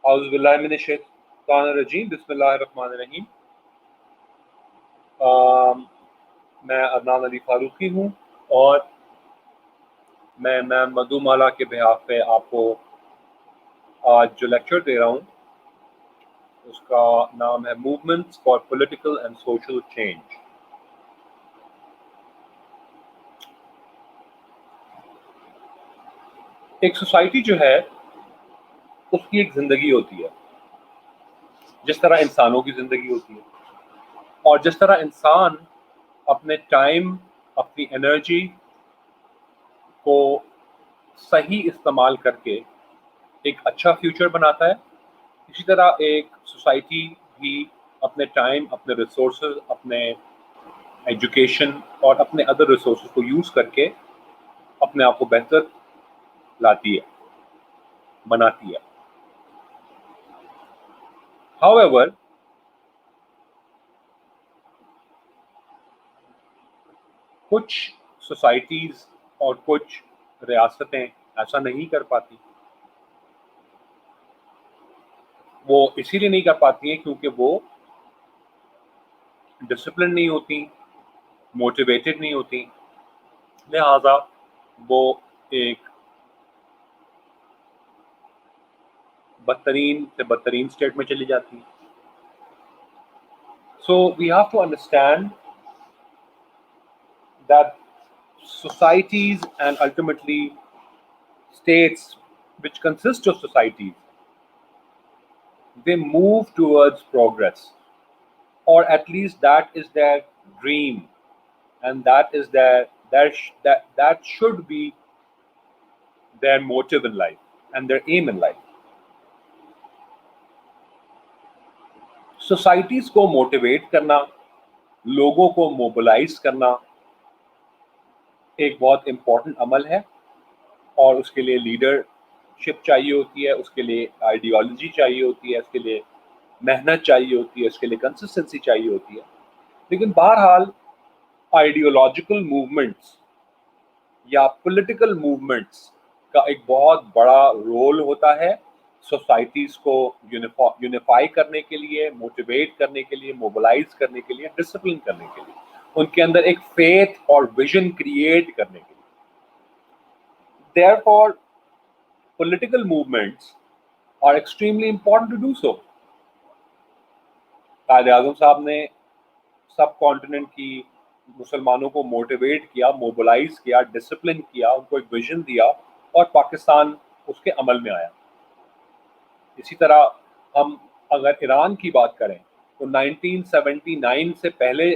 اعوذ باللہ من الشیطان الرجیم، بسم اللہ الرحمن الرحیم۔ میں عدنان علی فاروقی ہوں اور میں مدھو مالا کے بہاف پہ آپ کو آج جو لیکچر دے رہا ہوں اس کا نام ہے movements for political and social change. ایک سوسائٹی جو ہے اس کی ایک زندگی ہوتی ہے، جس طرح انسانوں کی زندگی ہوتی ہے، اور جس طرح انسان اپنے ٹائم، اپنی انرجی کو صحیح استعمال کر کے ایک اچھا فیوچر بناتا ہے، اسی طرح ایک سوسائٹی بھی اپنے ٹائم، اپنے ریسورسز، اپنے ایجوکیشن اور اپنے ادر ریسورسز کو یوز کر کے اپنے آپ کو بہتر لاتی ہے، بناتی ہے۔ However, کچھ سوسائٹیز اور کچھ ریاستیں ایسا نہیں کر پاتی۔ وہ اسی لیے نہیں کر پاتی ہیں کیونکہ وہ ڈسپلن نہیں ہوتی، موٹیویٹڈ نہیں ہوتی، لہذا وہ ایک بدترین سے بدترین اسٹیٹ میں چلی جاتی ہیں۔ So we have to understand that societies and ultimately states which consist of societies, they move towards progress, or at least that is their dream, and that is that should be their motive in life and their aim in life. Societies کو motivate کرنا، لوگوں کو mobilise کرنا ایک بہت important عمل ہے، اور اس کے لیے لیڈرشپ چاہیے ہوتی ہے، اس کے لیے آئیڈیالوجی چاہیے ہوتی ہے، اس کے لیے محنت چاہیے ہوتی ہے، اس کے لیے کنسسٹنسی چاہیے ہوتی ہے۔ لیکن بہرحال آئیڈیولوجیکل موومنٹس یا پولیٹیکل موومنٹس کا ایک بہت بڑا رول ہوتا ہے سوسائٹیز کو یونیفائی کرنے کے لیے، موٹیویٹ کرنے کے لیے، موبلائز کرنے کے لیے، ڈسپلن کرنے کے لیے، ان کے اندر ایک فیتھ اور ویژن کریٹ کرنے کے لیے۔ Therefore, political movements are extremely important to do so. Quaid Azam صاحب نے سب کانٹیننٹ کی مسلمانوں کو موٹیویٹ کیا، موبلائز کیا، ڈسپلن کیا، ان کو ایک ویژن دیا، اور پاکستان اس کے عمل میں آیا۔ اسی طرح ہم اگر ایران کی بات کریں تو 1979 سے پہلے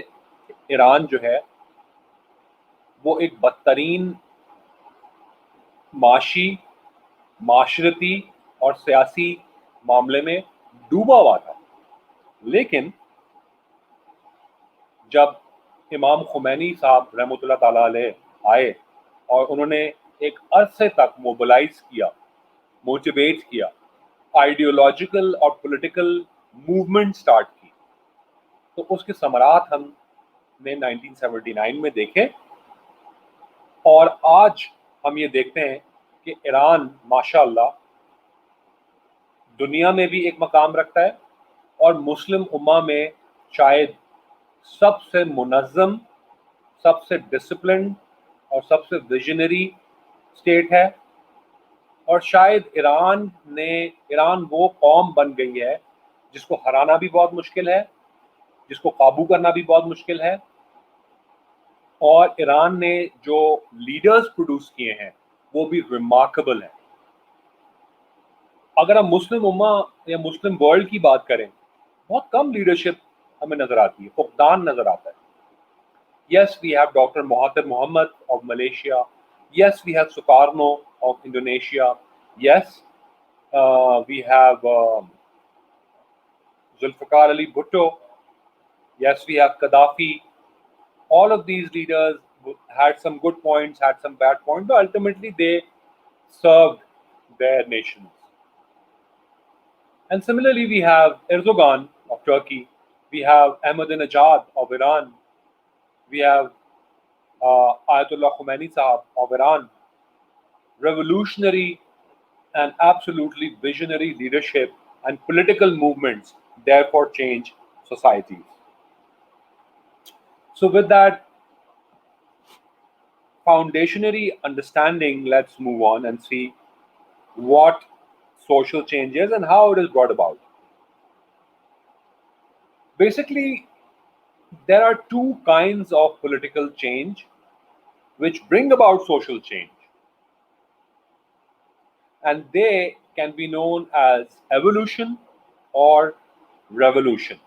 ایران جو ہے وہ ایک بدترین معاشرتی اور سیاسی معاملے میں ڈوبا ہوا تھا۔ لیکن جب امام خمینی صاحب رحمۃ اللہ تعالیٰ علیہ آئے اور انہوں نے ایک عرصے تک موبلائز کیا، موٹیویٹ کیا، آئیڈیولوجیکل اور پولیٹیکل موومنٹ سٹارٹ کی، تو اس کے ثمرات ہم نے 1979 میں دیکھے، اور آج ہم یہ دیکھتے ہیں کہ ایران ماشاءاللہ دنیا میں بھی ایک مقام رکھتا ہے، اور مسلم امہ میں شاید سب سے منظم، سب سے ڈسپلنڈ اور سب سے ویژنری اسٹیٹ ہے۔ اور شاید ایران وہ قوم بن گئی ہے جس کو ہرانا بھی بہت مشکل ہے، جس کو قابو کرنا بھی بہت مشکل ہے، اور ایران نے جو لیڈرز پروڈیوس کیے ہیں وہ بھی ریمارکیبل ہیں۔ اگر ہم مسلم امہ یا مسلم ورلڈ کی بات کریں، بہت کم لیڈرشپ ہمیں نظر آتی ہے، فقدان نظر آتا ہے۔ Yes, we have Dr. Mahathir Mohamad of Malaysia. Yes, we have Sukarno of Indonesia. Yes, we have Zulfikar Ali Bhutto. Yes, we have Gaddafi. All of these leaders had some good points, had some bad points, but ultimately they served their nations. And similarly, we have Erdogan of Turkey. We have Ahmadinejad of Iran. We have Ayatollah Khomeini Sahab of Iran. Revolutionary and absolutely visionary leadership and political movements therefore change societies. So with that foundationary understanding, let's move on and see what social change is and how it is brought about. Basically, there are two kinds of political change which bring about social change, and they can be known as evolution or revolution.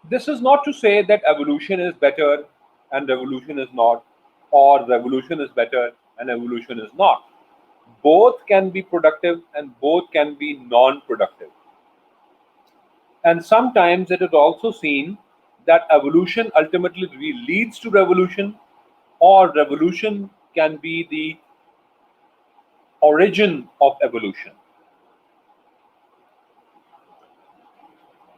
This is not to say that evolution is better and revolution is not, or revolution is better and evolution is not. Both can be productive and both can be non-productive. And sometimes it is also seen that evolution ultimately leads to revolution, or revolution can be the origin of evolution.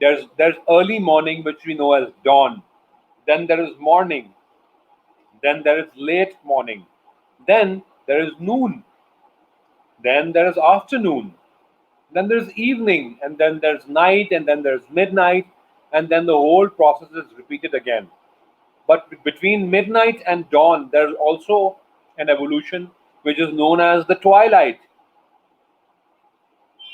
there's early morning which we know as dawn, then there is morning, then there is late morning, then there is noon, then there is afternoon, then there's evening, and then there's night, and then there's midnight, and then the whole process is repeated again. But between midnight and dawn, there's also an evolution which is known as the twilight.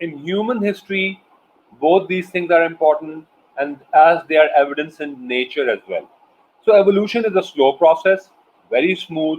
in human history both these things are important, and as they are evidence in nature as well. So evolution is a slow process, very smooth.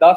10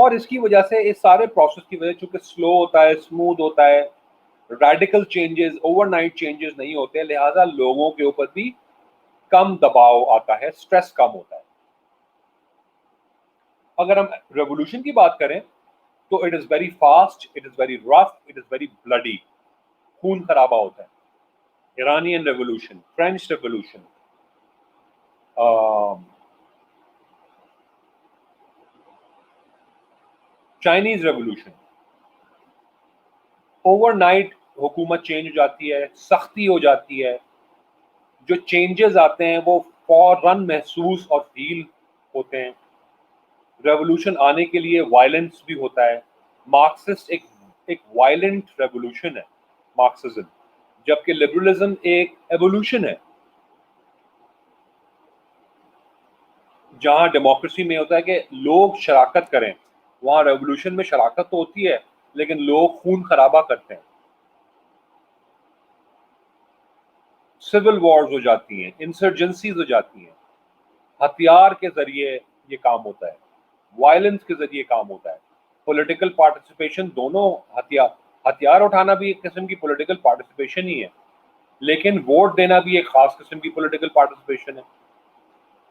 اور اس کی وجہ سے اس سارے process کی وجہ چونکہ سلو ہوتا ہے, اسموتھ ہوتا ہے, radical changes, over night changes نہیں ہوتے, لہٰذا لوگوں کے اوپر بھی کم دباؤ آتا ہے, سٹریس کم ہوتا ہے. اگر ہم ریولوشن کی بات کریں تو it is very fast, it is very rough, it is very bloody, خون خرابہ ہوتا ہے. Iranian revolution, French revolution, Chinese revolution, over night حکومت چینج ہو جاتی ہے, سختی ہو جاتی ہے, جو چینجز آتے ہیں وہ فوراً محسوس اور فیل ہوتے ہیں. ریولوشن آنے کے لیے وائلنس بھی ہوتا ہے. مارکسسٹ ایک وائلنٹ ریولوشن ہے مارکسزم, جبکہ لبرلزم ایک ایوولوشن ہے. جہاں ڈیموکریسی میں ہوتا ہے کہ لوگ شراکت کریں, وہاں ریولوشن میں شراکت تو ہوتی ہے لیکن لوگ خون خرابہ کرتے ہیں, سول وارز ہو جاتی ہیں, انسرجنسیز ہو جاتی ہیں, ہتھیار کے ذریعے یہ کام ہوتا ہے, وائلنس کے ذریعے کام ہوتا ہے. پولیٹیکل پارٹیسپیشن, دونوں ہتھیار اٹھانا بھی ایک قسم کی پولیٹیکل پارٹیسپیشن ہی ہے, لیکن ووٹ دینا بھی ایک خاص قسم کی پولیٹیکل پارٹیسپیشن ہے.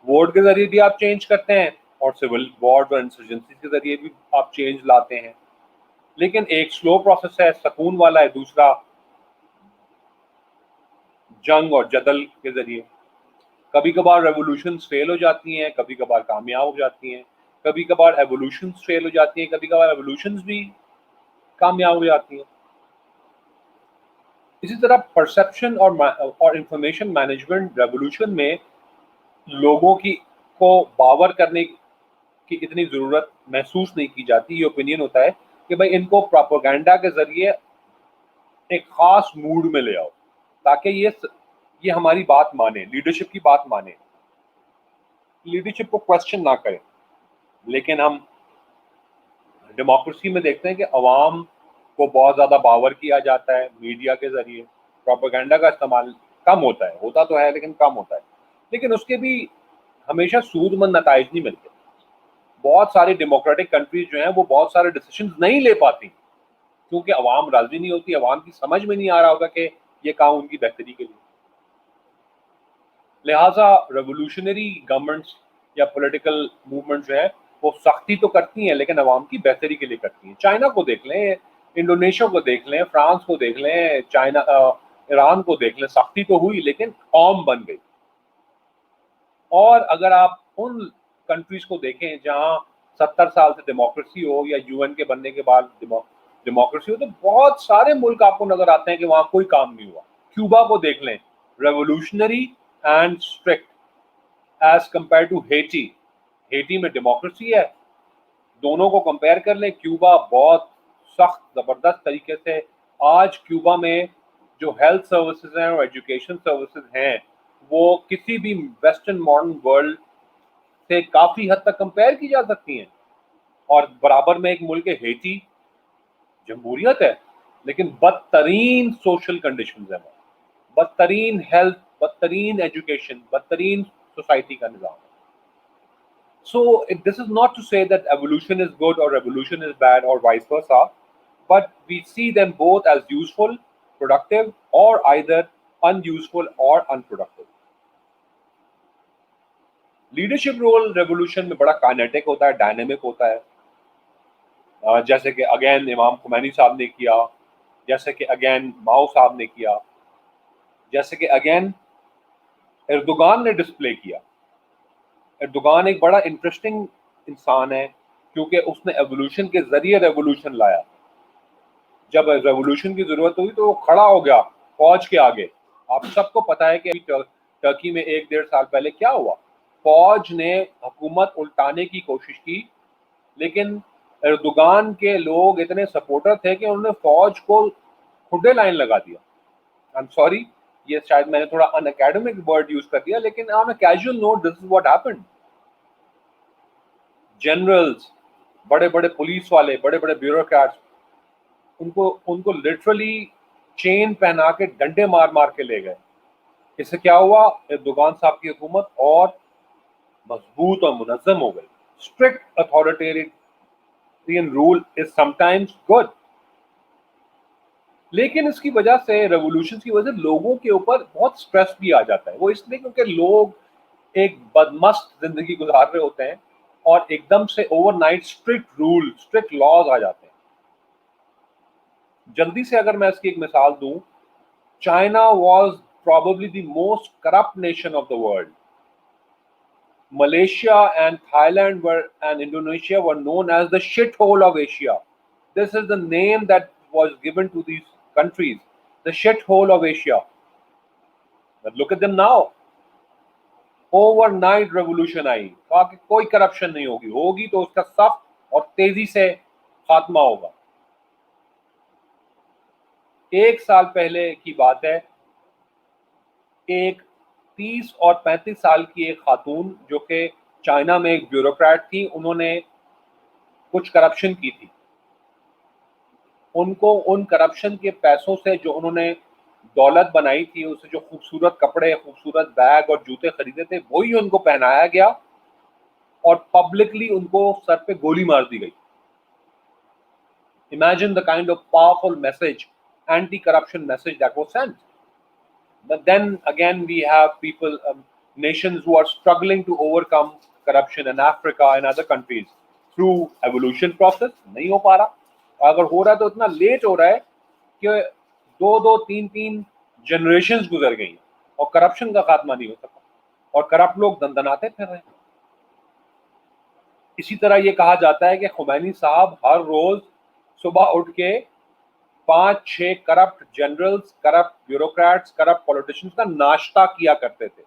ووٹ کے ذریعے بھی آپ چینج کرتے ہیں اور سول وارز اور انسرجنسی کے ذریعے بھی آپ چینج لاتے ہیں, لیکن ایک سلو پروسیس ہے, سکون والا ہے, دوسرا جنگ اور جدل کے ذریعے. کبھی کبھار ریولوشنز فیل ہو جاتی ہیں, کبھی کبھار کامیاب ہو جاتی ہیں, کبھی کبھار ایوولوشنز فیل ہو جاتی ہیں, کبھی کبھار ایوولوشنز بھی کامیاب ہو جاتی ہیں. اسی طرح پرسیپشن اور انفارمیشن مینجمنٹ ریولوشن میں لوگوں کو باور کرنے کی اتنی ضرورت محسوس نہیں کی جاتی. یہ اوپینین ہوتا ہے کہ بھائی ان کو پراپوگینڈا کے ذریعے ایک خاص موڈ میں لے آؤ تاکہ یہ ہماری بات مانے, لیڈرشپ کی بات مانے, لیڈرشپ کو کوشچن نہ کریں. لیکن ہم ڈیموکریسی میں دیکھتے ہیں کہ عوام کو بہت زیادہ باور کیا جاتا ہے میڈیا کے ذریعے. پروپیگنڈا کا استعمال کم ہوتا ہے, ہوتا تو ہے لیکن کم ہوتا ہے, لیکن اس کے بھی ہمیشہ سود مند نتائج نہیں ملتے. بہت ساری ڈیموکریٹک کنٹریز جو ہیں وہ بہت سارے ڈیسیشنز نہیں لے پاتی کیونکہ عوام راضی نہیں ہوتی, عوام کی سمجھ میں نہیں آ رہا ہوگا کہ یہ کام ان کی بہتری کے لیے. لہٰذا ریولوشنری گورنمنٹس یا پولیٹیکل موومنٹ جو ہے وہ سختی تو کرتی ہیں لیکن عوام کی بہتری کے لیے کرتی ہیں. چائنا کو دیکھ لیں, انڈونیشیا کو دیکھ لیں, فرانس کو دیکھ لیں, ایران کو دیکھ لیں, سختی تو ہوئی لیکن قوم بن گئی. اور اگر آپ ان کنٹریز کو دیکھیں جہاں 70 سال سے ڈیموکریسی ہو یا یو این کے بننے کے بعد ڈیموکریسی ہو, تو بہت سارے ملک آپ کو نظر آتے ہیں کہ وہاں کوئی کام نہیں ہوا. کیوبا کو دیکھ لیں, revolutionary and strict as compare to Haiti. Haiti میں ڈیموکریسی ہے, دونوں کو کمپیئر کر لیں, کیوبا بہت سخت زبردست طریقے سے. آج کیوبا میں جو ہیلتھ سروسز ہیں اور ایجوکیشن سروسز ہیں وہ کسی بھی ویسٹرن ماڈرن ورلڈ سے کافی حد تک کمپیئر کی جا سکتی ہیں. اور برابر میں ایک ملک ہے ہیٹی, جمہوریت ہے لیکن بدترین سوشل کنڈیشنز ہیں, بدترین ہیلتھ, بدترین ایجوکیشن, بدترین سوسائٹی کا نظام ہے. So this is not to say that evolution is good or revolution is bad or vice versa, but we see them both as useful, productive, or either unuseful or unproductive. Leadership role revolution میں بڑا kinetic ہوتا ہے, dynamic ہوتا ہے, جیسے کہ again امام Khomeini صاحب نے کیا, جیسے کہ اگین ماؤ صاحب نے کیا, جیسے کہ اگین ایردوغان نے ڈسپلے کیا. ایردوغان ایک بڑا انٹرسٹنگ انسان ہے کیونکہ اس نے ایوولوشن کے ذریعے ریولوشن لایا. جب ریولوشن کی ضرورت ہوئی تو وہ کھڑا ہو گیا فوج کے آگے. آپ سب کو پتا ہے کہ ٹرکی میں 1-1.5 سال پہلے کیا ہوا. فوج نے حکومت الٹانے کی کوشش کی لیکن ایردوغان کے لوگ اتنے سپورٹر تھے کہ انہوں نے فوج کو کھڈے لائن لگا دیا. آئی ایم سوری, یہ شاید میں نے تھوڑا ان اکیڈمک ورڈ یوز کر دیا, لیکن on a casual note this is what happened. Generals, بڑے بڑے پولیس والے, بڑے بڑے بیوروکریٹس, ان کو لٹرلی چین پہنا کے ڈنڈے مار مار کے لے گئے. اس سے کیا ہوا, ایردوغان صاحب کی حکومت اور مضبوط اور منظم ہو گئی. Strict rule is sometimes good. لیکن اس کی وجہ سے ریولیوشن کی وجہ سے لوگوں کے اوپر بہت اسٹریس بھی آ جاتا ہے. وہ اس لیے کیونکہ لوگ ایک بدمست زندگی گزار رہے ہوتے ہیں اور ایک دم سے overnight strict rule strict laws آ جاتے ہیں. جلدی سے اگر میں اس کی ایک مثال دوں, China was probably the most corrupt nation of the world. Malaysia and Thailand and Indonesia were known as the shithole of Asia. This is the name that was given to these countries, the shithole of Asia. But look at them now. Overnight revolution آئی, کہا کہ کوئی corruption نہیں ہوگی, ہوگی تو اس کا سخت اور تیزی سے خاتمہ ہوگا. ایک سال پہلے کی بات ہے, ایک 30 اور 35 سال کی ایک خاتون جو کہ چائنا میں ایک بیوروکریٹ تھی, انہوں نے کچھ کرپشن کی تھی. ان کو ان کرپشن کے پیسوں سے جو انہوں نے دولت بنائی تھی, اسے جو خوبصورت کپڑے, خوبصورت بیگ اور جوتے خریدے تھے, وہی ان کو پہنایا گیا اور پبلکلی ان کو سر پہ گولی مار دی گئی. Imagine the kind of powerful message, anti-corruption message that was sent. But then again we have people, nations who are struggling to overcome corruption in Africa and other countries through evolution process. نہیں ہو پا رہا, اگر ہو رہا ہے تو اتنا late ہو رہا ہے کہ 2-3 جنریشنز گزر گئی اور کرپشن کا خاتمہ نہیں ہو سکا اور کرپٹ لوگ دندناتے پھر رہے ہیں. اسی طرح یہ کہا جاتا ہے کہ خمینی صاحب ہر روز صبح اٹھ کے 5-6 corrupt generals, corrupt bureaucrats, corrupt politicians کا ناشتہ کیا کرتے تھے.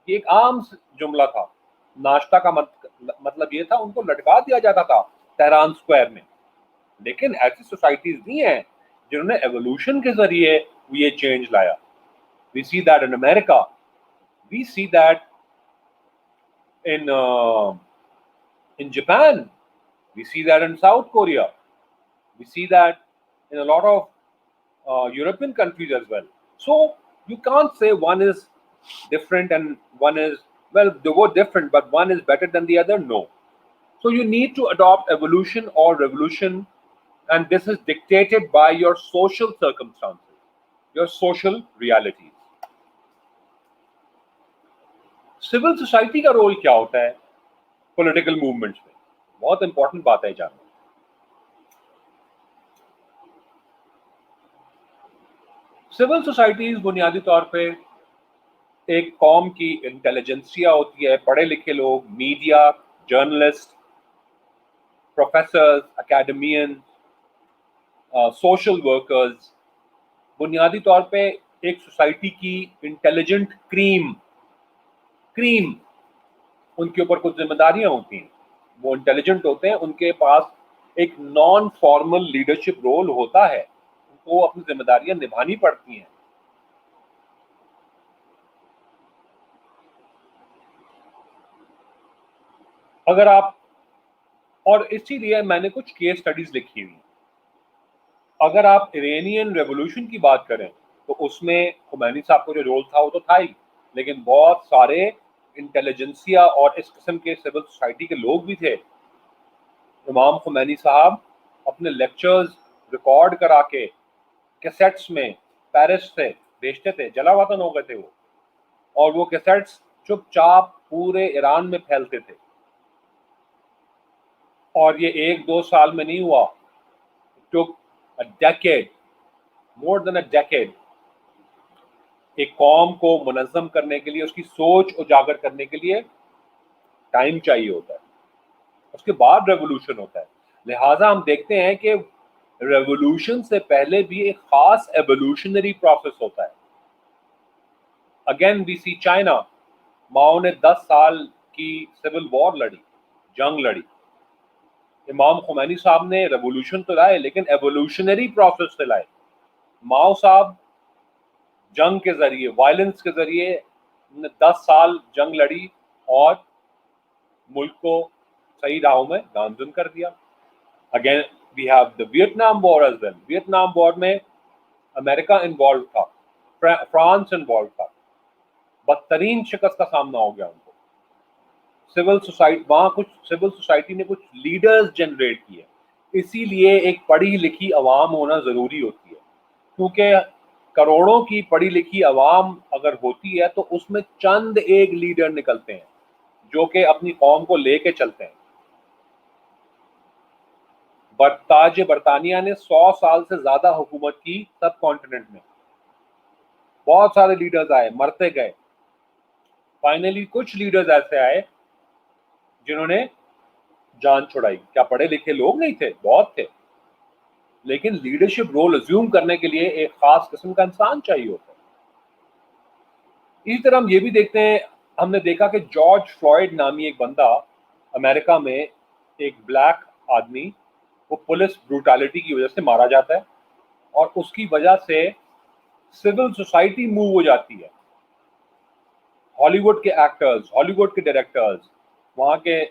یہ ایک عام جملہ تھا. ناشتہ کا مطلب یہ تھا ان کو لٹکا دیا جاتا تھا تہران اسکوائر میں. لیکن ایسی سوسائٹیز نہیں ہیں جنہوں نے ایوولوشن کے ذریعے یہ چینج لایا. We see that in America. We see that in Japan. We see that in South Korea. We see that in a lot of European countries as well. So you can't say one is different and one is, well, they were different, but one is better than the other. No. So you need to adopt evolution or revolution, and this is dictated by your social circumstances, your social realities. Civil society کا role کیا ہوتا ہے political movements میں؟ بہت important بات ہے جاننا. Civil societies بنیادی طور پہ ایک قوم کی انٹیلیجنسیا ہوتی ہے, پڑھے لکھے لوگ, media, journalist, professors, academian, social workers. بنیادی طور پہ ایک سوسائٹی کی انٹیلیجنٹ کریم ان کے اوپر کچھ ذمہ داریاں ہوتی ہیں. وہ انٹیلیجنٹ ہوتے ہیں, ان کے پاس ایک نان فارمل لیڈرشپ رول ہوتا ہے, ان کو اپنی ذمہ داریاں نبھانی پڑتی ہیں. اگر آپ, اور اسی لیے میں نے کچھ کیس سٹڈیز لکھی ہوئی, اگر آپ ایرانین ریولوشن کی بات کریں تو اس میں خمینی صاحب کو جو رول تھا وہ تو تھا ہی, لیکن بہت سارے انٹیلیجنسیا اور اس قسم کے سول سوسائٹی کے لوگ بھی تھے. امام خمینی صاحب اپنے لیکچرز ریکارڈ کرا کے کیسٹس میں پیرس سے بیچتے تھے, جلا وطن ہو گئے تھے وہ, اور وہ کیسٹس چپ چاپ پورے ایران میں پھیلتے تھے. اور یہ 1-2 سال میں نہیں ہوا, took a decade, more than a decade. ایک قوم کو منظم کرنے کے لیے, اس کی سوچ اجاگر کرنے کے لیے ٹائم چاہیے ہوتا ہے, اس کے بعد ریولوشن ہوتا ہے. لہٰذا ہم دیکھتے ہیں کہ ریولوشن سے پہلے بھی ایک خاص ایوولوشنری پروسیس ہوتا ہے. اگین وی سی چائنا, ماؤ نے 10 سال کی سول وار لڑی, جنگ لڑی. امام خمینی صاحب نے ریولوشن تو لائے لیکن ایوولوشنری پروسیس سے لائے. ماؤ صاحب جنگ کے ذریعے, وائلنس کے ذریعے 10 سال جنگ لڑی اور ملک کو صحیح راہوں میں گامزن کر دیا. Again we have the Vietnam war as well. Vietnam war میں امریکہ انوالو تھا, فرانس انوالو تھا, بدترین شکست کا سامنا ہو گیا ان کو. سول سوسائٹی وہاں کچھ سول سوسائٹی نے کچھ لیڈرز جنریٹ کیے. اسی لیے ایک پڑھی لکھی عوام ہونا ضروری ہوتی ہے, کیونکہ کروڑوں کی پڑھی لکھی عوام اگر ہوتی ہے تو اس میں چند ایک لیڈر نکلتے ہیں جو کہ اپنی قوم کو لے کے چلتے ہیں. تاج برطانیہ نے 100 سال سے زیادہ حکومت کی سب کانٹیننٹ میں. بہت سارے لیڈرز آئے, مرتے گئے. فائنلی کچھ لیڈرز ایسے آئے جنہوں نے جان چھڑائی. کیا پڑھے لکھے لوگ نہیں تھے؟ بہت تھے, لیکن لیڈرشپ رول ازیوم کرنے کے لیے ایک خاص قسم کا انسان چاہیے ہوتا ہے. اسی طرح ہم یہ بھی دیکھتے ہیں, ہم نے دیکھا کہ جارج فلوئڈ نامی ایک بندہ امریکہ میں, ایک بلیک آدمی, وہ پولیس بروٹالٹی کی وجہ سے مارا جاتا ہے, اور اس کی وجہ سے سول سوسائٹی موو ہو جاتی ہے. ہالی ووڈ کے ایکٹرز, ہالی ووڈ کے ڈائریکٹرز, وہاں کے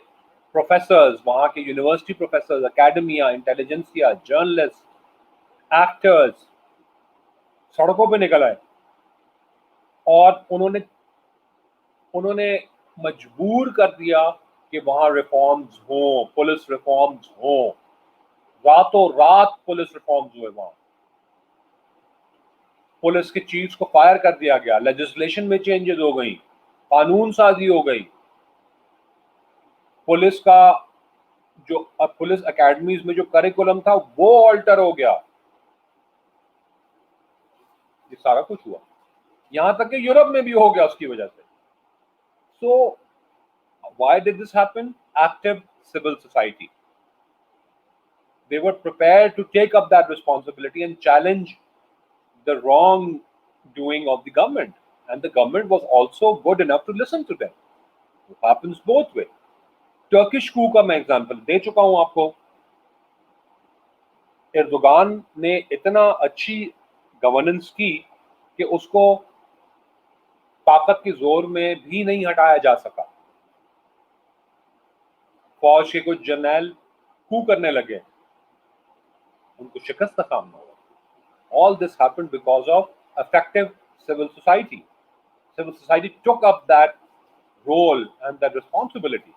پروفیسرز, وہاں کے university professors, academia, intelligentsia, journalist, actors سڑکوں پہ نکل آئے, اور انہوں نے مجبور کر دیا کہ وہاں ریفارمز ہوں, پولیس ریفارمز ہوں. راتوں رات پولیس ریفارمز ہوئے وہاں. پولیس کے چیفز کو فائر کر دیا گیا, لیجسلیشن میں چینجز ہو گئی, قانون سازی ہو گئی. پولیس کا جو پولیس اکیڈمیز میں جو کریکولم تھا وہ آلٹر ہو گیا. یہ سارا کچھ ہوا, یہاں تک کہ یورپ میں بھی ہو گیا اس کی وجہ سے. سو why did this happen? Active civil society. They were prepared to take up that responsibility and challenge the wrong doing of the government, and the government was also good enough to listen to them. It happens both way. Turkish کو کا میں example دے چکا ہوں آپ کو. ایردوغان نے اتنا اچھی گورننس کی کہ اس کو طاقت کے زور میں بھی نہیں ہٹایا جا سکا. فوج کے کچھ جرنیل کو کرنے لگے, ان کو شکست کا سامنا ہوا. All this happened because of effective civil society. Civil society took up that role and that responsibility.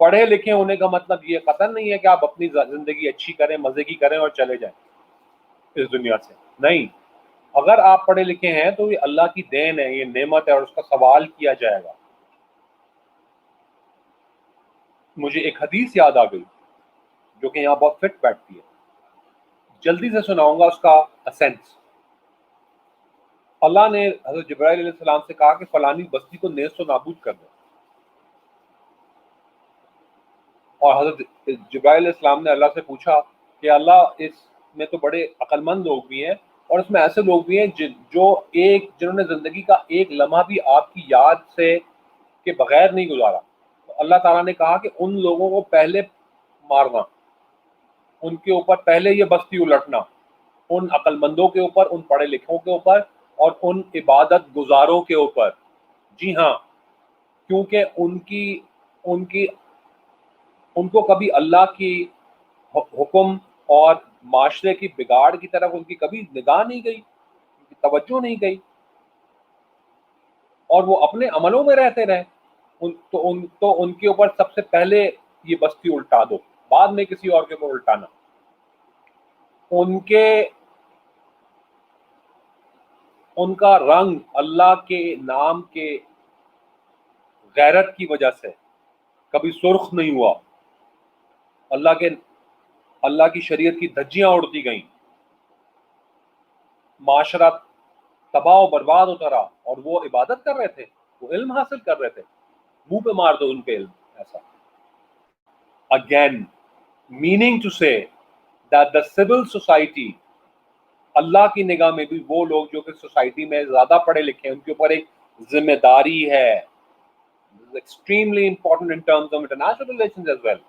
پڑھے لکھے ہونے کا مطلب یہ قطعاً نہیں ہے کہ آپ اپنی زندگی اچھی کریں, مزے کی کریں اور چلے جائیں اس دنیا سے. نہیں, اگر آپ پڑھے لکھے ہیں تو یہ اللہ کی دین ہے, یہ نعمت ہے, اور اس کا سوال کیا جائے گا. مجھے ایک حدیث یاد آ گئی جو کہ یہاں بہت فٹ بیٹھتی ہے, جلدی سے سناؤں گا اس کا اسینس. اللہ نے حضرت جبرائیل علیہ السلام سے کہا کہ فلانی بستی کو نیست و نابود کر دو, اور حضرت جبرائیل علیہ السلام نے اللہ سے پوچھا کہ اللہ اس میں تو بڑے عقل مند لوگ بھی ہیں, اور اس میں ایسے لوگ بھی ہیں جنہوں نے زندگی کا ایک لمحہ بھی آپ کی یاد سے کے بغیر نہیں گزارا. تو اللہ تعالیٰ نے کہا کہ ان لوگوں کو پہلے مارنا, ان کے اوپر پہلے یہ بستی الٹنا, ان عقل مندوں کے اوپر, ان پڑھے لکھوں کے اوپر, اور ان عبادت گزاروں کے اوپر. جی ہاں, کیونکہ ان کو کبھی اللہ کی حکم اور معاشرے کی بگاڑ کی طرف ان کی کبھی نگاہ نہیں گئی, ان کی توجہ نہیں گئی, اور وہ اپنے عملوں میں رہتے رہے. تو ان کے اوپر سب سے پہلے یہ بستی الٹا دو, بعد میں کسی اور کے اوپر الٹانا. ان کا رنگ اللہ کے نام کے غیرت کی وجہ سے کبھی سرخ نہیں ہوا. اللہ کی شریعت کی دھجیاں اڑتی گئیں, معاشرہ تباہ و برباد ہوتا رہا, اور وہ عبادت کر رہے تھے, وہ علم حاصل کر رہے تھے. منہ پہ مار دو ان کے علم. ایسا again meaning to say that the civil society, اللہ کی نگاہ میں بھی وہ لوگ جو کہ سوسائٹی میں زیادہ پڑھے لکھے ہیں, ان کے اوپر ایک ذمہ داری ہے. This is extremely important in terms of international relations as well.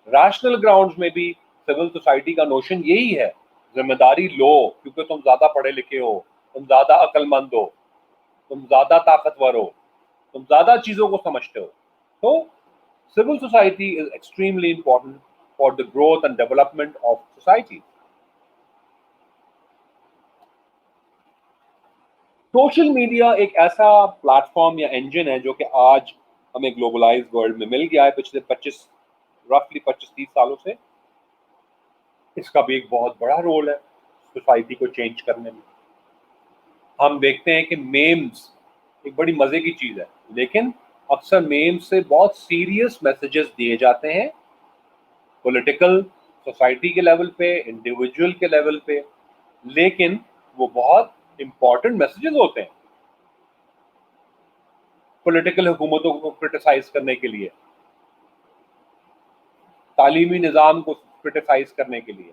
Rational grounds میں بھی civil society کا نوشن یہی ہے, ذمہ داری لو, کیونکہ تم زیادہ پڑھے لکھے ہو, تم زیادہ عقل مند ہو, تم زیادہ طاقتور ہو, تم زیادہ چیزوں کو سمجھتے ہو. تو civil society is extremely important for the growth and development of society. Social media ایک ایسا پلیٹ فارم یا انجن ہے جو کہ آج ہمیں گلوبلائز ورلڈ میں مل گیا ہے پچھلے 25-30 سالوں سے. اس کا بھی ایک بہت بڑا رول ہے سوسائٹی کو چینج کرنے میں. ہم دیکھتے ہیں کہ میمز ایک بڑی مزے کی چیز ہے، لیکن اکثر میمز سے بہت سیریس میسیجز دیے جاتے ہیں پولیٹیکل، سوسائٹی کے لیول پہ، انڈیویجول کے لیول پہ، لیکن وہ بہت امپورٹنٹ میسیجز ہوتے ہیں پولیٹیکل حکومتوں کو کرٹیسائز کرنے کے لیے، تعلیمی نظام کو کرٹیسائز کرنے کے لیے،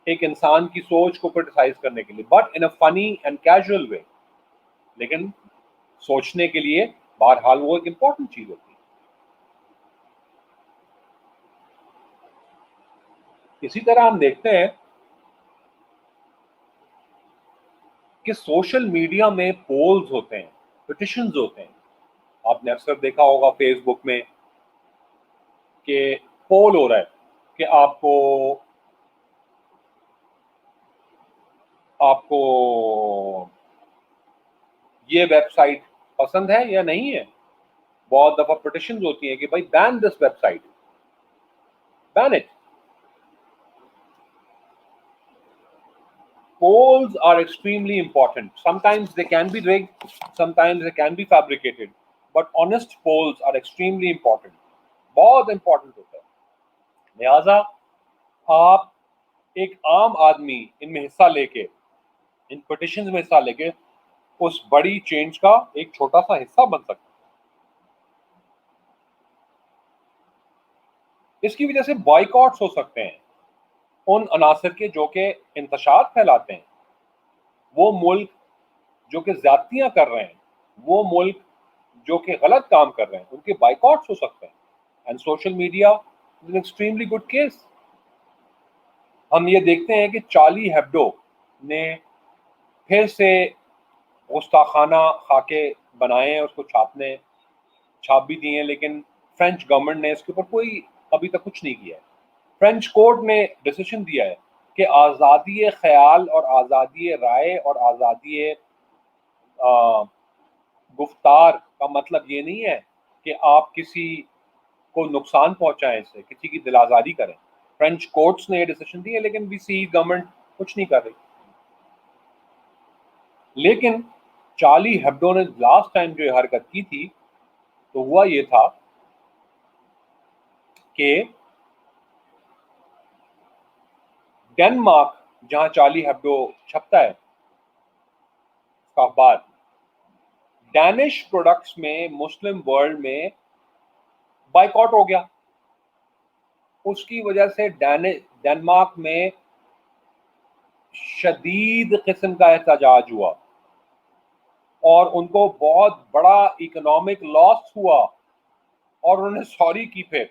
ایک انسان کی سوچ کو کرٹیسائز کرنے کے لیے، بٹ ان اے فنی اینڈ کیجول وے، لیکن سوچنے کے لیے بہرحال وہ ایک امپورٹنٹ چیز ہوتی ہے. اسی طرح ہم دیکھتے ہیں کہ سوشل میڈیا میں پولز ہوتے ہیں، پٹیشنز ہوتے ہیں. آپ نے اکثر دیکھا ہوگا فیس بک میں کہ پول ہو رہا ہے کہ آپ کو یہ ویب سائٹ پسند ہے یا نہیں ہے. بہت دفعہ پٹیشنز ہوتی ہیں کہ بھائی ban this website, ban it. Polls are extremely important. Sometimes they can be rigged, sometimes they can be fabricated, but honest polls are extremely important. بہت امپورٹنٹ ہوتا ہے. لہذا آپ ایک عام آدمی ان میں حصہ لے کے، ان پٹیشنز میں حصہ لے کے اس بڑی چینج کا ایک چھوٹا سا حصہ بن سکتا ہے. اس کی وجہ سے بائیکاٹس ہو سکتے ہیں ان عناصر کے جو کہ انتشار پھیلاتے ہیں، وہ ملک جو کہ زیادتیاں کر رہے ہیں، وہ ملک جو کہ غلط کام کر رہے ہیں، ان کے بائیکاٹس ہو سکتے ہیں. And social media is an extremely good case. ہم یہ دیکھتے ہیں کہ چارلی ہیبڈو نے پھر سے گستاخانہ خاکے بنائے ہیں، اس کو چھاپ بھی دیے ہیں، لیکن فرینچ گورنمنٹ نے اس کے اوپر کوئی ابھی تک کچھ نہیں کیا ہے. فرینچ کورٹ نے ڈیسیشن دیا ہے کہ آزادی خیال اور آزادی رائے اور آزادی گفتار کا مطلب یہ نہیں ہے کہ آپ کسی کو نقصان پہنچائیں، سے کسی کی دل آزاری کریں. فرینچ کورٹس نے یہ ڈیسیشن دی ہے، لیکن وی سی گورنمنٹ کچھ نہیں کر رہی. لیکن چارلی ہیبڈو نے لاسٹ ٹائم جو یہ حرکت کی تھی تو ہوا یہ تھا کہ ڈنمارک، جہاں چارلی ہیبڈو چھپتا ہے اس کا اخبار، ڈینش پروڈکٹس میں مسلم ورلڈ میں بائیکاٹ ہو گیا. اس کی وجہ سے ڈنمارک میں شدید قسم کا احتجاج ہوا اور ان کو بہت بڑا اکنامک لاس ہوا اور انہوں نے سوری کی. پھر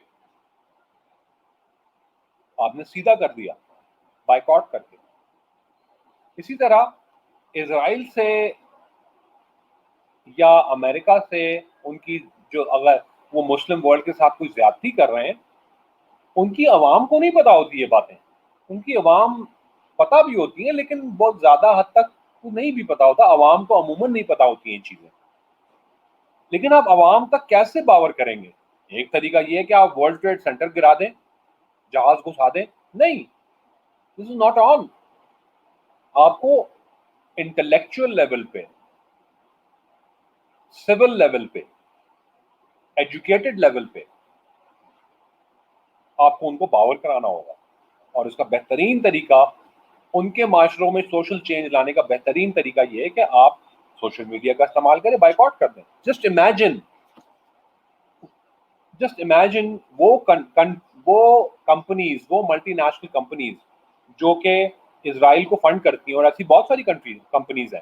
آپ نے سیدھا کر دیا بائیکاٹ کر کے. اسی طرح اسرائیل سے یا امریکہ سے ان کی جو، اگر وہ مسلم ورلڈ کے ساتھ کوئی زیادتی کر رہے ہیں، ان کی عوام کو نہیں پتا ہوتی یہ باتیں. ان کی عوام پتہ بھی ہوتی ہیں لیکن بہت زیادہ حد تک نہیں بھی پتا ہوتا. عوام کو عموماً نہیں پتا ہوتی ہیں چیزیں. لیکن آپ عوام تک کیسے باور کریں گے؟ ایک طریقہ یہ ہے کہ آپ ورلڈ ٹریڈ سینٹر گرا دیں، جہاز گھسا دیں. نہیں، دس از ناٹ آن. آپ کو انٹلیکچوئل لیول پہ، سول لیول پہ، ایجوکیٹڈ لیول پہ آپ کو ان کو باور کرانا ہوگا. اور اس کا بہترین طریقہ، ان کے معاشروں میں سوشل چینج لانے کا بہترین طریقہ یہ ہے کہ آپ سوشل میڈیا کا استعمال کریں، بائیکاٹ کر دیں. جسٹ امیجن وہ کمپنیز، وہ ملٹی نیشنل کمپنیز جو کہ اسرائیل کو فنڈ کرتی ہیں، اور ایسی بہت ساری کمپنیز ہیں،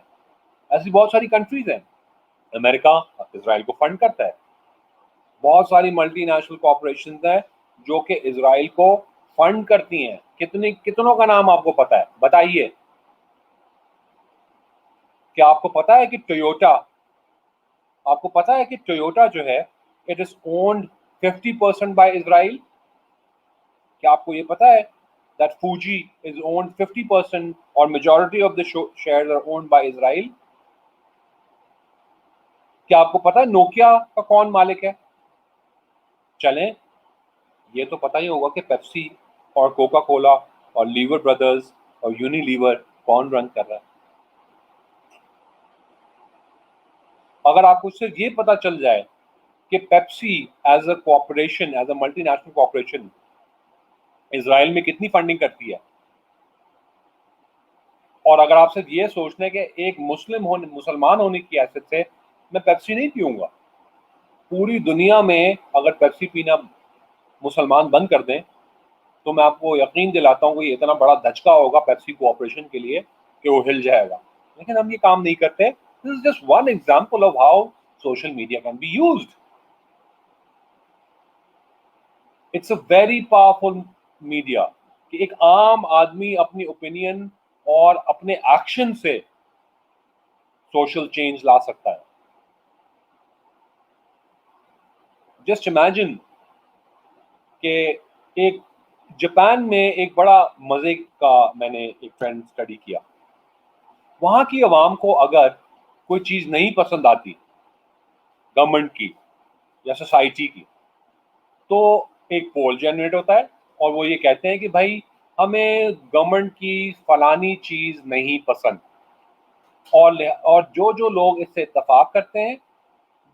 ایسی بہت ساری کنٹریز ہیں. امریکہ اسرائیل کو فنڈ کرتا ہے. بہت ساری ملٹی نیشنل کارپوریشنز ہیں جو کہ اسرائیل کو فنڈ کرتی ہیں. کتنوں کا نام آپ کو پتا ہے؟ بتائیے. کیا آپ کو پتا ہے کہ ٹویوٹا جو ہے اٹ از اونڈ 50% بائی اسرائیل؟ کیا آپ کو یہ پتا ہے that Fuji is owned 50% or majority of the shares are owned by Israel? کیا آپ کو پتا ہے نوکیا کا کون مالک ہے؟ چلیں یہ تو پتہ ہی ہوگا کہ پیپسی اور کوکا کولا اور لیور بردرز اور یونی لیور کون رن کر رہا ہے. اگر آپ کو صرف یہ پتا چل جائے کہ Pepsi as a corporation, as a multinational corporation Israel میں کتنی فنڈنگ کرتی ہے، اور اگر آپ صرف یہ سوچنے کہ ایک مسلمان ہونے کی حیثیت سے میں پیپسی نہیں پیوں گا، پوری دنیا میں اگر پیپسی پینا مسلمان بند کر دیں تو میں آپ کو یقین دلاتا ہوں کہ یہ اتنا بڑا دھچکا ہوگا پیپسی کوآپریشن کے لیے کہ وہ ہل جائے گا. لیکن ہم یہ کام نہیں کرتے. This is just one example of how social media can be used. It's a very powerful media کہ ایک عام آدمی اپنی اوپینین اور اپنے ایکشن سے سوشل چینج لا سکتا ہے. جسٹ امیجن کہ ایک جاپان میں ایک بڑا مزے کا میں نے ایک ٹرینڈ اسٹڈی کیا. وہاں کی عوام کو اگر کوئی چیز نہیں پسند آتی گورنمنٹ کی یا سوسائٹی کی تو ایک پول جنریٹ ہوتا ہے اور وہ یہ کہتے ہیں کہ بھائی ہمیں گورنمنٹ کی فلانی چیز نہیں پسند، اور جو لوگ اس سے اتفاق کرتے ہیں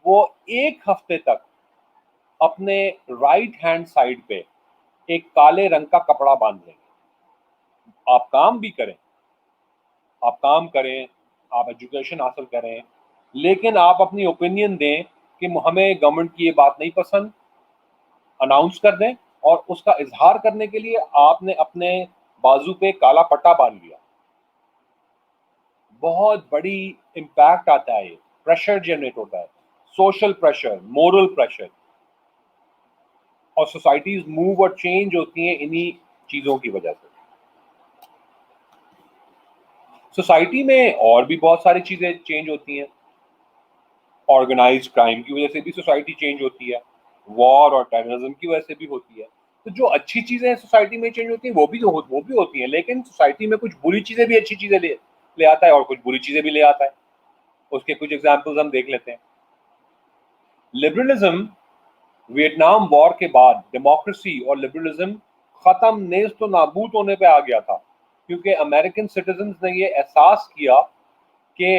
وہ ایک ہفتے تک اپنے رائٹ ہینڈ سائڈ پہ ایک کالے رنگ کا کپڑا باندھ لیں گے. آپ کام بھی کریں، آپ ایجوکیشن حاصل کریں، لیکن آپ اپنی اوپینین دیں کہ ہمیں گورنمنٹ کی یہ بات نہیں پسند، اناؤنس کر دیں، اور اس کا اظہار کرنے کے لیے آپ نے اپنے بازو پہ کالا پٹا باندھ لیا. بہت بڑی امپیکٹ آتا ہے، پریشر جنریٹ ہوتا ہے، سوشل پریشر، مورل پریشر، اور سوسائٹیز موو اور چینج ہوتی ہیں انہی چیزوں کی وجہ سے. سوسائٹی میں اور بھی بہت ساری چیزیں چینج ہوتی ہیں. آرگنائزڈ کرائم کی وجہ سے بھی سوسائٹی چینج ہوتی ہے، وار اور ٹیررزم کی وجہ سے بھی ہوتی ہے. تو جو اچھی چیزیں سوسائٹی میں چینج ہوتی ہیں وہ بھی ہوتی ہیں، لیکن سوسائٹی میں کچھ بری چیزیں بھی اچھی چیزیں لے آتا ہے اور کچھ بری چیزیں بھی لے آتا ہے. اس کے کچھ ایگزامپلز ہم دیکھ لیتے ہیں. لبرلزم، ویتنام وار کے بعد ڈیموکریسی اور لبرلزم ختم، نیست و نابود ہونے پہ آ گیا تھا، کیونکہ امریکن سٹیزنز نے یہ احساس کیا کہ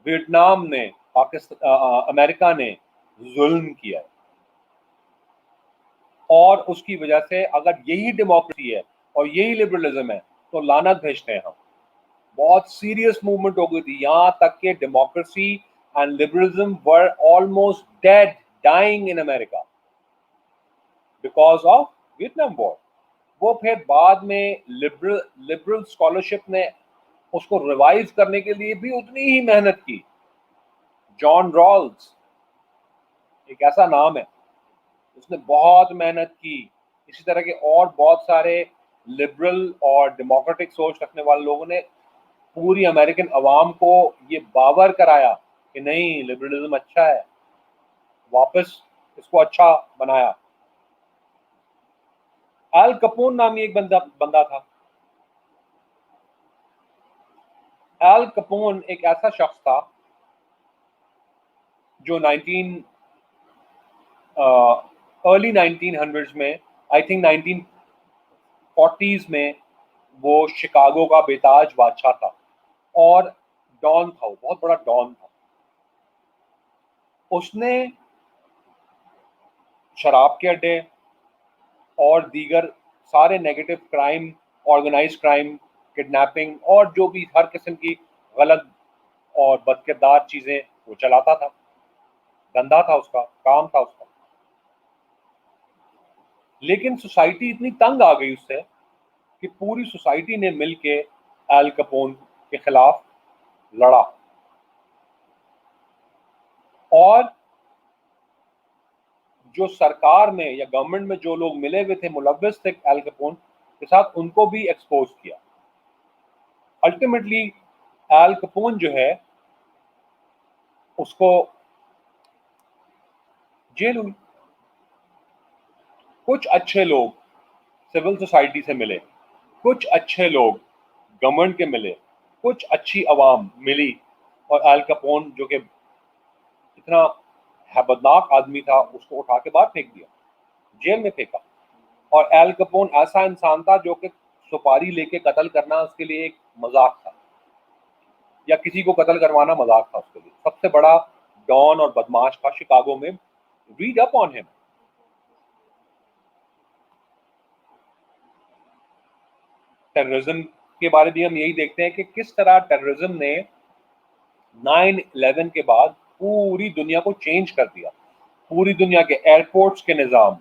ویتنام نے امریکہ نے ظلم کیا ہے، اور اس کی وجہ سے اگر یہی ڈیموکریسی ہے اور یہی لبرلزم ہے تو لعنت بھیجتے ہیں ہم. بہت سیریس موومنٹ ہو گئی تھی، یہاں تک کہ democracy and liberalism were almost dead, dying in America because of Vietnam war. وہ پھر بعد میں لبرل اسکالرشپ نے اس کو ریوائز کرنے کے لیے بھی اتنی ہی محنت کی. جان رالز ایک ایسا نام ہے، اس نے بہت محنت کی. اسی طرح کے اور بہت سارے لبرل اور ڈیموکریٹک سوچ رکھنے والے لوگوں نے پوری امریکن عوام کو یہ باور کرایا کہ نہیں لبرلزم اچھا ہے، واپس اس کو اچھا بنایا. ایل کپون نامی ایک بندہ تھا. ایل کپون ایک ایسا شخص تھا جو ارلی 1900 میں، آئی تھنک 1940s میں، وہ شکاگو کا بیتاج بادشاہ تھا اور ڈان تھا، وہ بہت بڑا ڈان تھا. اس نے شراب کے اڈے اور دیگر سارے negative crime, organise crime, kidnapping اور جو بھی ہر قسم کی غلط اور بدکردار چیزیں وہ چلاتا تھا. دھندا تھا اس کا، کام تھا اس کا. لیکن سوسائٹی اتنی تنگ آ گئی اس سے کہ پوری سوسائٹی نے مل کے ایل کپون کے خلاف لڑا، اور جو سرکار میں یا گورنمنٹ میں جو لوگ ملے ہوئے تھے ملوث تھے ایل کپون کے ساتھ، ان کو بھی ایکسپوز کیا. الٹیمیٹلی ایل کپون جو ہے اس کو جیل ہوئی. کچھ اچھے لوگ سول سوسائٹی سے ملے، کچھ اچھے لوگ گورنمنٹ کے ملے، کچھ اچھی عوام ملی، اور ایل کپون جو کہ اتنا ہیبتناک آدمی تھا، اس کو اٹھا کے باہر پھینک دیا، جیل میں پھینکا. اور ایل کپون ایسا انسان تھا جو کہ سپاری لے کے قتل کرنا اس کے لیے ایک مذاق تھا، یا کسی کو قتل کروانا مذاق تھا اس کے لیے. سب سے بڑا ڈان اور بدماش تھا شکاگو میں. ریڈ اپ آن ہم. ٹیررزم کے بارے میں ہم یہی دیکھتے ہیں کہ کس طرح ٹیررزم نے 9/11 کے بعد پوری دنیا کو چینج کر دیا. پوری دنیا کے ایئرپورٹس کے نظام،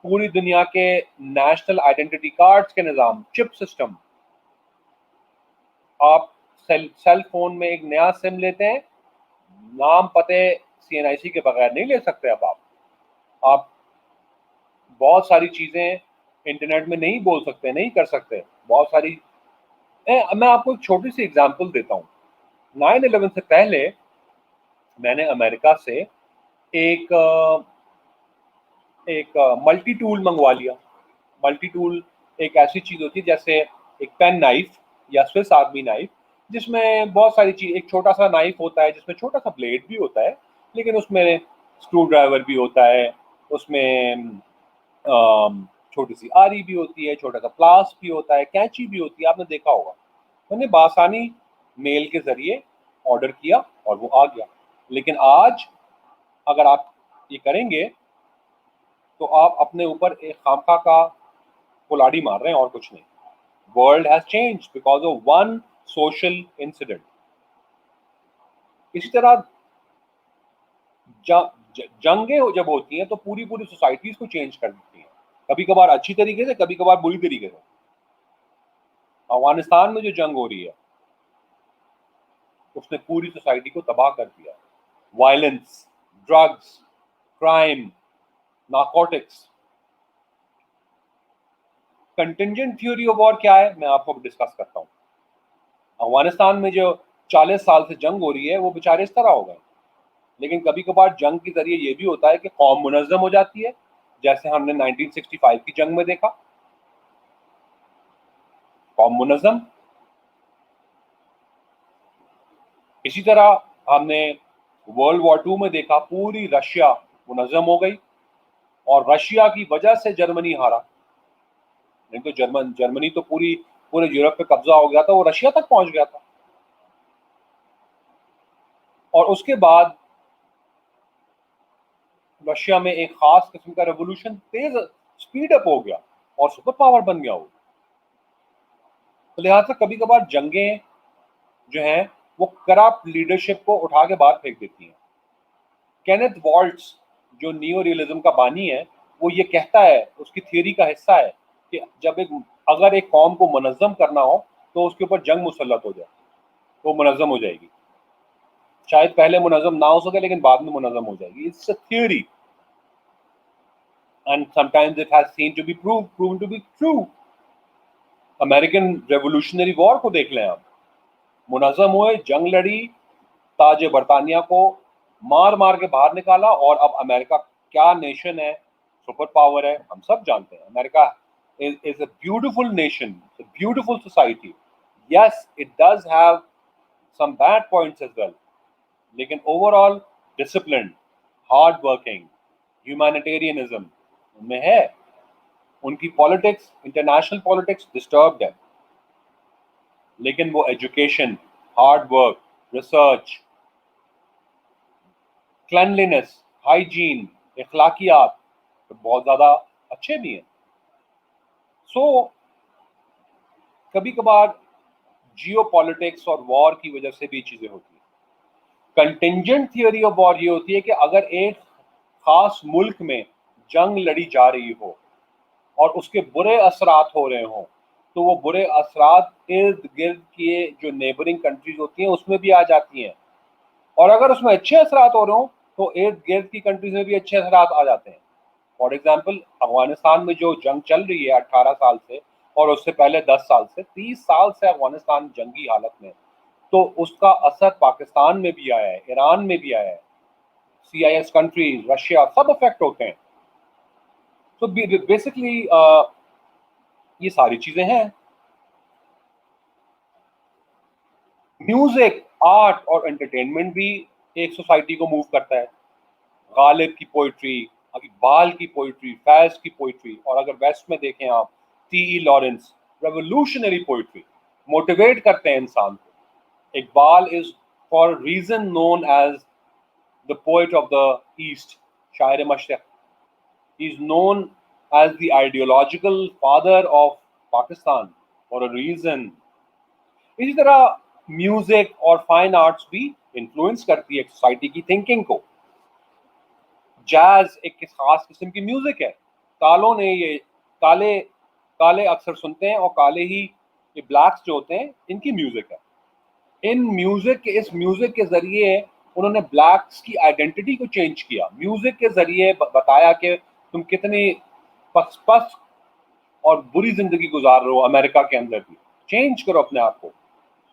پوری دنیا کے نیشنل آئیڈینٹی کارڈز کے نظام، چپ سسٹم. آپ سیل فون میں ایک نیا سم لیتے ہیں، نام پتے CNIC کے بغیر نہیں لے سکتے. اب آپ بہت ساری چیزیں انٹرنیٹ میں نہیں بول سکتے، نہیں کر سکتے. بہت ساری میں آپ کو ایک چھوٹی سی اگزامپل دیتا ہوں. 9/11 سے پہلے میں نے امریکہ سے ایک ملٹی ٹول منگوا لیا. ملٹی ٹول ایک ایسی چیز ہوتی ہے جیسے ایک پین نائف یا سوئس آرمی نائف، جس میں بہت ساری چیز، ایک چھوٹا سا نائف ہوتا ہے جس میں چھوٹا سا بلیڈ بھی ہوتا ہے، لیکن اس میں اسکرو ڈرائیور بھی ہوتا ہے، اس میں چھوٹی سی آری بھی ہوتی ہے، چھوٹا سا پلاس بھی ہوتا ہے، کینچی بھی ہوتی ہے. آپ نے دیکھا ہوگا. میں نے بآسانی میل کے ذریعے آرڈر کیا اور وہ آ گیا. لیکن آج اگر آپ یہ کریں گے تو آپ اپنے اوپر ایک خامخواہ کا کلاڑی مار رہے ہیں اور کچھ نہیں. World has change because of one social incident. اسی طرح جنگیں جب ہوتی ہیں تو پوری سوسائٹیز کو چینج کر دیتی ہیں، کبھی کبھار اچھی طریقے سے، کبھی کبھار بری طریقے سے. افغانستان میں جو جنگ ہو رہی ہے اس نے پوری سوسائٹی کو تباہ کر دیا. Violence, drugs, crime, narcotics. Contingent theory of war کیا ہے میں آپ کو ڈسکس کرتا ہوں. افغانستان میں جو 40 سال سے جنگ ہو رہی ہے وہ بیچارے اس طرح ہو گئے. لیکن کبھی کبھار جنگ کے ذریعے یہ بھی ہوتا ہے کہ قوم منظم ہو جاتی ہے، جیسے ہم نے 1965 کی جنگ میں دیکھا. قوم منظم. اسی طرح ہم نے ورلڈ وار 2 میں دیکھا، پوری رشیا منظم ہو گئی اور رشیا کی وجہ سے جرمنی ہارا. نہیں تو جرمنی تو پورے یورپ پہ قبضہ ہو گیا تھا، وہ رشیا تک پہنچ گیا تھا. اور اس کے بعد رشیا میں ایک خاص قسم کا ریولوشن تیز سپیڈ اپ ہو گیا اور سپر پاور بن گیا وہ. تو لہٰذا کبھی کبھار جنگیں جو ہیں وہ کرپٹ لیڈرشپ کو اٹھا کے باہر پھینک دیتی ہیں. کینتھ والٹس جو نیو ریئلزم کا بانی ہے وہ یہ کہتا ہے، اس کی تھیوری کا حصہ ہے کہ جب اگر ایک قوم کو منظم کرنا ہو تو اس کے اوپر جنگ مسلط ہو جائے تو وہ منظم ہو جائے گی. شاید پہلے منظم نہ ہو سکے لیکن بعد میں منظم ہو جائے گی. It's a theory and sometimes it has seen to be proven to be true. American revolutionary war کو دیکھ لیں آپ. منظم ہوئے، جنگ لڑی، تاج برطانیہ کو مار مار کے باہر نکالا، اور اب امریکہ کیا نیشن ہے، سپر پاور ہے. ہم سب جانتے ہیں امریکہ is a beautiful nation, a beautiful society. Yes, it does have some bad points as well, لیکن overall disciplined, hard working, humanitarianism ان میں ہے. ان کی پالیٹکس، انٹرنیشنل پالیٹکس ڈسٹربڈ ہے، لیکن وہ education, hard work, research, cleanliness, hygiene, اخلاقیات بہت زیادہ اچھے بھی ہیں. سو کبھی کبھار جیو پالیٹکس اور وار کی وجہ سے بھی چیزیں ہوتی ہیں. کنٹینجنٹ تھیوری آف وار یہ ہوتی ہے کہ اگر ایک خاص ملک میں جنگ لڑی جا رہی ہو اور اس کے برے اثرات ہو رہے ہوں تو وہ برے اثرات ارد گرد کی جو نیبرنگ کنٹریز ہوتی ہیں اس میں بھی آ جاتی ہیں، اور اگر اس میں اچھے اثرات ہو رہے ہوں تو ارد گرد کی کنٹریز میں بھی اچھے اثرات آ جاتے ہیں. فار ایگزامپل افغانستان میں جو جنگ چل رہی ہے 18 سال سے، اور اس سے پہلے 10 سال سے، 30 سال سے افغانستان جنگی حالت میں، تو اس کا اثر پاکستان میں بھی آیا ہے، ایران میں بھی آیا ہے. CIS کنٹریز، رشیا، سب افیکٹ ہوتے ہیں. تو بیسکلی یہ ساری چیزیں ہیں. میوزک، آرٹ اور انٹرٹینمنٹ بھی ایک سوسائٹی کو موو کرتا ہے. غالب کی پوئٹری, اقبال کی پوئٹری, فیض کی پوئٹری, اور اگر ویسٹ میں دیکھیں آپ T E Lawrence, revolutionary poetry, motivate کرتے ہیں انسان کو. Iqbal is for reason known as the poet of the East, شاعر مشرق. He is known as the ideological father of Pakistan for a reason. اسی طرح میوزک اور فائن آرٹس بھی انفلوئنس کرتی ہے سوسائٹی کی تھنکنگ کو. جاز ایک خاص قسم کی میوزک ہے. کالوں نے یہ کالے اکثر سنتے ہیں, اور کالے ہی یہ بلیکس جو ہوتے ہیں ان کی میوزک ہے. اس میوزک کے ذریعے انہوں نے بلیکس کی آئیڈینٹی کو چینج کیا. میوزک کے ذریعے بتایا کہ تم کتنی پس اور بری زندگی گزار رہے ہو امریکہ کے اندر بھی, چینج کرو اپنے آپ کو,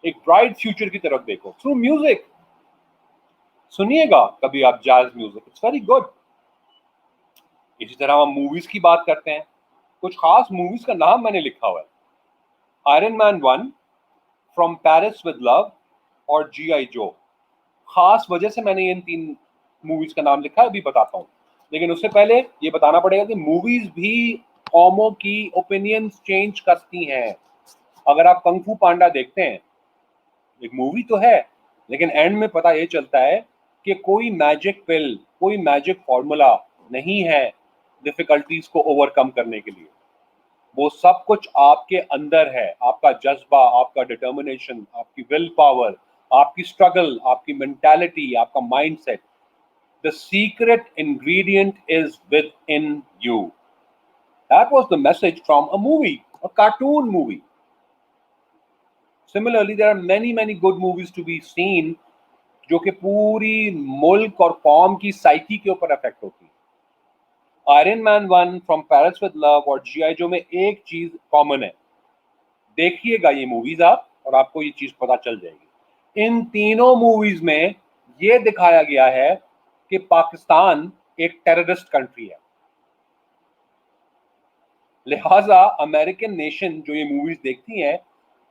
ایک برائٹ فیوچر کی طرف دیکھو تھرو میوزک. سنیے گا کبھی آپ jazz music, it's very good. اسی طرح ہم موویز کی بات کرتے ہیں. کچھ خاص موویز کا نام میں نے لکھا ہوا ہے. Iron Man 1, from Paris with love, اور جی آئی جو. خاص وجہ سے میں نے ان 3 موویز کا نام لکھا ہے, ابھی بتاتا ہوں. لیکن اس سے پہلے یہ بتانا پڑے گا کہ موویز بھی قوموں کی اوپینینز چینج کرتی ہیں. اگر آپ کنگ فو پانڈا دیکھتے ہیں, ایک مووی تو ہے, لیکن اینڈ میں پتہ یہ چلتا ہے کہ کوئی میجک پل, کوئی میجک فارمولا نہیں ہے ڈفیکلٹیز کو اوور کم کرنے کے لیے. وہ سب کچھ آپ کے اندر ہے, آپ کا جذبہ, آپ کا ڈٹرمنیشن, آپ کی ول پاور, آپ کی اسٹرگل, آپ کی مینٹالٹی, آپ کا mind set. The secret ingredient is within you. That was the message from a movie, a cartoon movie. Similarly, there are many good movies to be seen جو کہ پوری ملک اور قوم کی سائیکی کے اوپر افیکٹ ہوتی ہے. Iron Man 1, from Paris with love, اور جی آئی جو میں ایک چیز کامن ہے. دیکھیے گا یہ موویز آپ, اور آپ کو یہ چیز پتا چل جائے گی. ان تینوں موویز میں یہ دکھایا گیا ہے کہ پاکستان ایک ٹیررسٹ کنٹری ہے. لہٰذا امریکن نیشن جو یہ موویز دیکھتی ہیں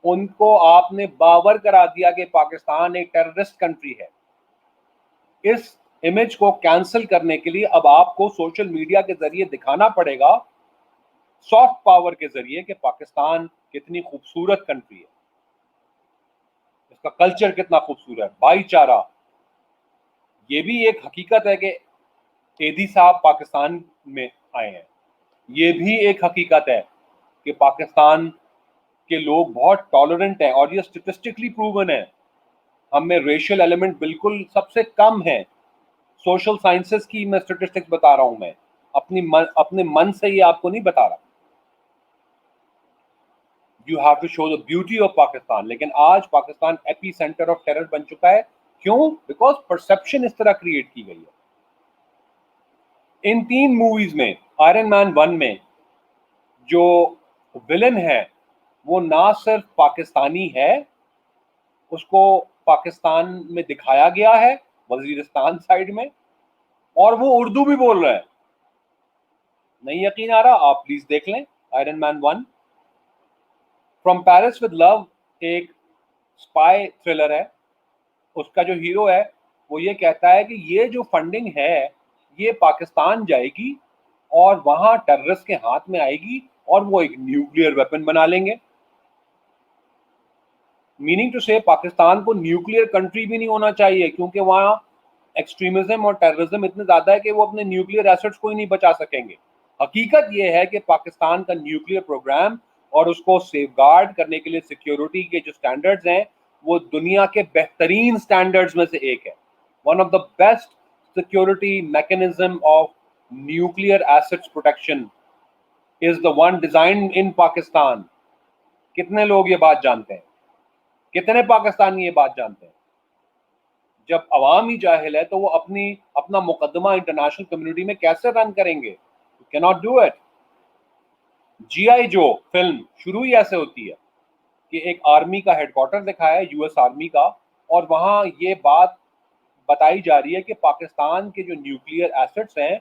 ان کو آپ نے باور کرا دیا کہ پاکستان ایک ٹیررسٹ کنٹری ہے. اس امیج کو کینسل کرنے کے لیے اب آپ کو سوشل میڈیا کے ذریعے دکھانا پڑے گا, سافٹ پاور کے ذریعے, کہ پاکستان کتنی خوبصورت کنٹری ہے, اس کا کلچر کتنا خوبصورت ہے, بھائی چارہ. یہ بھی ایک حقیقت ہے کہ ایدھی صاحب پاکستان میں آئے ہیں. یہ بھی ایک حقیقت ہے کہ پاکستان کے لوگ بہت ٹالرنٹ ہیں, اور یہ اسٹیٹسٹکلی پروون ہے. ہم میں ریشل ایلیمنٹ بالکل سب سے کم ہے. سوشل سائنسز کی میں اسٹیٹسٹکس بتا رہا ہوں, میں اپنے من سے یہ آپ کو نہیں بتا رہا. You have to show the beauty of Pakistan. لیکن آج Pakistan epicentre of terror بن چکا ہے. کیوں؟ بیکاز پرسپشن اس طرح کریٹ کی گئی ہے. ان 3 موویز میں, آئرن مین 1 میں جو ولن ہے وہ نہ صرف پاکستانی ہے, اس کو پاکستان میں دکھایا گیا ہے وزیرستان سائیڈ میں, اور وہ اردو بھی بول رہا ہے. نہیں یقین آ رہا؟ آپ پلیز دیکھ لیں Iron Man 1. From Paris with love ایک اسپائی تھرلر ہے. اس کا جو ہیرو ہے وہ یہ کہتا ہے کہ یہ جو فنڈنگ ہے یہ پاکستان جائے گی اور وہاں ٹیررسٹ کے ہاتھ میں آئے گی, اور وہ ایک نیوکلیئر ویپن بنا لیں گے. میننگ ٹو سے پاکستان کو نیوکلیئر کنٹری بھی نہیں ہونا چاہیے, کیونکہ وہاں ایکسٹریمزم اور ٹیررزم اتنے زیادہ ہے کہ وہ اپنے نیوکلیئر ایسٹس کو ہی نہیں بچا سکیں گے. حقیقت یہ ہے کہ پاکستان کا نیوکلیئر پروگرام اور اس کو سیف گارڈ کرنے کے لیے سیکیورٹی کے جو سٹینڈرڈز ہیں وہ دنیا کے بہترین سٹینڈرڈز میں سے ایک ہے. One of the best security mechanism of nuclear assets protection is the one designed in Pakistan. کتنے لوگ یہ بات جانتے ہیں؟ کتنے پاکستانی یہ بات جانتے ہیں؟ جب عوام ہی جاہل ہے تو وہ اپنا مقدمہ انٹرنیشنل کمیونٹی میں کیسے رن کریں گے؟ You cannot do it. جی آئی جو فلم شروع ہی ایسے ہوتی ہے کہ ایک آرمی کا ہیڈ کوارٹر دکھایا ہے, US آرمی کا, اور وہاں یہ بات بتائی جا رہی ہے کہ پاکستان کے جو نیوکلیئر ایسٹس ہیں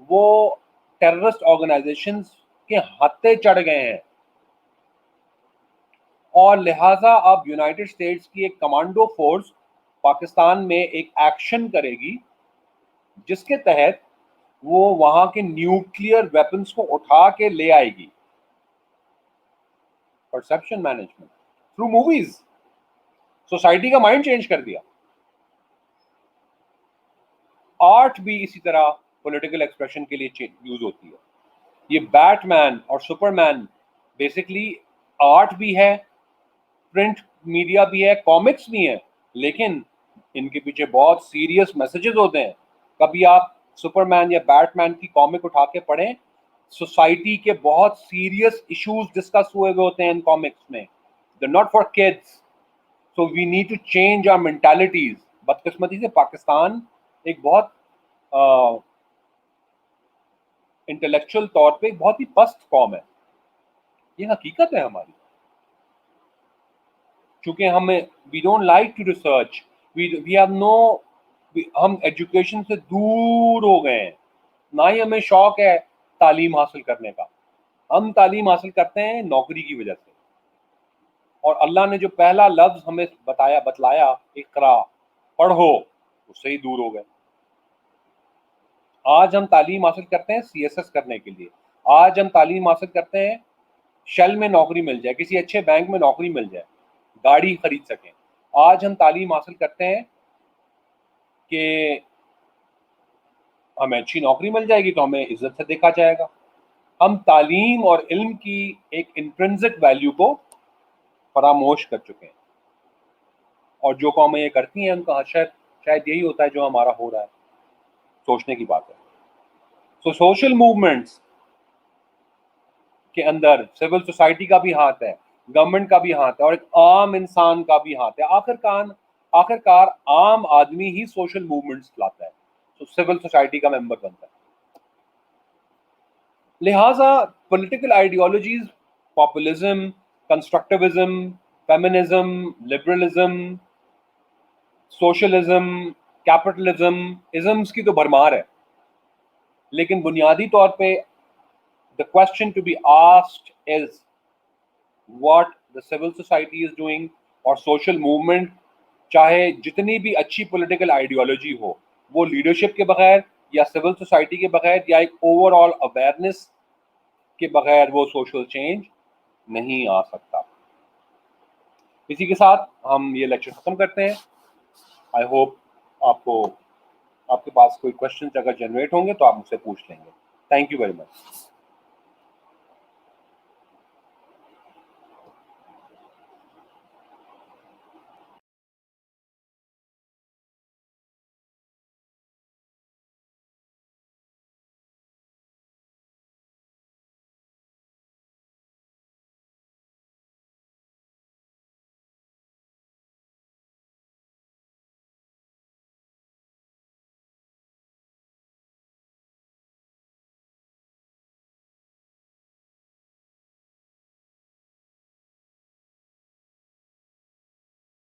وہ ٹیررسٹ آرگنائزیشنز کے ہتھے چڑھ گئے ہیں, اور لہٰذا اب یونائٹڈ اسٹیٹس کی ایک کمانڈو فورس پاکستان میں ایک ایکشن کرے گی جس کے تحت وہ وہاں کے نیوکلیئر ویپنس کو اٹھا کے لے آئے گی. Perception management through movies society کا مائنڈ چینج کر دیا. آرٹ بھی اسی طرح پولیٹیکل ایکسپریشن کے لیے یوز ہوتی ہے. یہ بیٹ مین اور سپر مین بیسکلی آرٹ بھی ہے, پرنٹ میڈیا بھی ہے, کامکس بھی ہیں, لیکن ان کے پیچھے بہت سیریس میسیجز ہوتے ہیں. کبھی آپ سپر مین یا بیٹ مین کی کامک اٹھا کے پڑھیں, سوسائٹی کے بہت سیریس ایشوز ڈسکس ہوئے ہوتے ہیں ان کامکس میں. They're not for kids. So we need to change our mentalities. بدقسمتی سے پاکستان ایک بہت انٹلیکچوئل طور پہ بہت ہی پست قوم ہے. یہ حقیقت ہے ہماری. چونکہ ہمیں we don't like to research, we have no, ہم ایجوکیشن سے دور ہو گئے ہیں. نہ ہی ہمیں شوق ہے تعلیم حاصل کرنے کا. ہم تعلیم حاصل کرتے ہیں نوکری کی وجہ سے. اور اللہ نے جو پہلا لفظ ہمیں بتلایا اقرا, پڑھو, اس سے ہی دور ہو گئے. آج ہم تعلیم حاصل کرتے ہیں سی ایس ایس کرنے کے لیے. آج ہم تعلیم حاصل کرتے ہیں شیل میں نوکری مل جائے, کسی اچھے بینک میں نوکری مل جائے, گاڑی خرید سکیں. آج ہم تعلیم حاصل کرتے ہیں کہ ہمیں اچھی نوکری مل جائے گی تو ہمیں عزت سے دیکھا جائے گا. ہم تعلیم اور علم کی ایک انٹرنزک ویلیو کو فراموش کر چکے ہیں. اور جو قومیں یہ کرتی ہیں ان کا حشر شاید یہی ہوتا ہے جو ہمارا ہو رہا ہے. سوچنے کی بات ہے. سو سوشل موومنٹس کے اندر سول سوسائٹی کا بھی ہاتھ ہے, گورنمنٹ کا بھی ہاتھ ہے, اور ایک عام انسان کا بھی ہاتھ ہے. آخر کار عام آدمی ہی سوشل موومنٹس لاتا ہے, تو سول سوسائٹی کا ممبر بنتا ہے. لہٰذا political ideologies, populism, constructivism, feminism, liberalism, socialism, capitalism, isms کی تو بھرمار ہے. لیکن بنیادی طور پہ the question to be asked is what the civil society is doing. اور سوشل موومنٹ چاہے جتنی بھی اچھی پولیٹیکل آئیڈیالوجی ہو, وہ لیڈرشپ کے بغیر یا سول سوسائٹی کے بغیر یا ایک اوور آل اویئرنیس کے بغیر وہ سوشل چینج نہیں آ سکتا. اسی کے ساتھ ہم یہ لیکچر ختم کرتے ہیں. آئی ہوپ آپ کے پاس کوئی کوشچنز اگر جنریٹ ہوں گے تو آپ مجھ سے پوچھ لیں گے. Thank you very much.